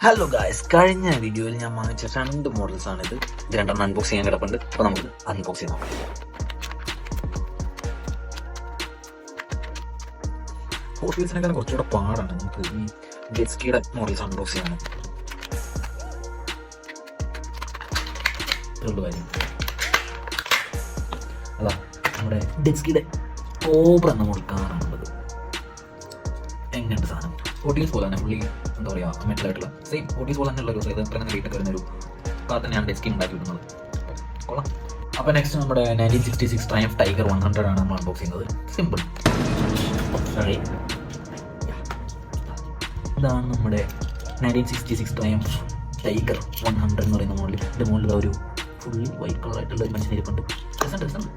Hello guys, കഴിഞ്ഞ വീഡിയോയിൽ ഞാൻ വാങ്ങിച്ച 2 മോഡൽസ് ആണിത്. ഇത് രണ്ടെണ്ണം അൺബോക്സ് ചെയ്യാൻ കിടപ്പുണ്ട്. അപ്പോൾ നമുക്ക് അൺബോക്സ് ചെയ്ത് നോക്കാം. ഹോട്ട് വീൽസിനേക്കാളും കുറച്ചുകൂടെ പാടാണ് നമുക്ക് ഈ ഡെസ്കിയുടെ മോഡൽസ് അൺബോക്സ് ചെയ്യാൻ. ഇത്രയുള്ള കാര്യം. അതാ നമ്മുടെ ഡെസ്കിയുടെ കോബ്ര എന്ന മോഡൽ കാറാണുള്ളത്. എങ്ങനെയുണ്ട് സാധനം? ഓട്ടീസ് പോലെ തന്നെ ഫുള്ളി എന്താ പറയുക, മെറ്റലായിട്ടുള്ള സെയിം ഓട്ടീസ് പോലെ തന്നെ ഉള്ള ഒരു അങ്ങനെ വീട്ടിൽ വരുന്നൊരു കാർ തന്നെയാണ് ഡെസ്കിൻ ഉണ്ടാക്കി വിടുന്നത്. കൊള്ളാം. അപ്പോൾ നെക്സ്റ്റ് നമ്മുടെ 1966 ട്രയംഫ് ടൈഗർ 100 ആണ് നമ്മൾ അൺബോക്സ് ചെയ്യുന്നത്. സിമ്പിൾ. ഇതാണ് നമ്മുടെ 1966 ട്രയംഫ് ടൈഗർ 100 എന്ന് പറയുന്ന മോഡൽ. ഇതിൻ്റെ മുകളിൽ ഒരു ഫുള്ളി വൈറ്റ് കളർ ആയിട്ടുള്ള ഒരു മനുഷ്യൻ ഇരിപ്പുണ്ട്. രസമുണ്ട്.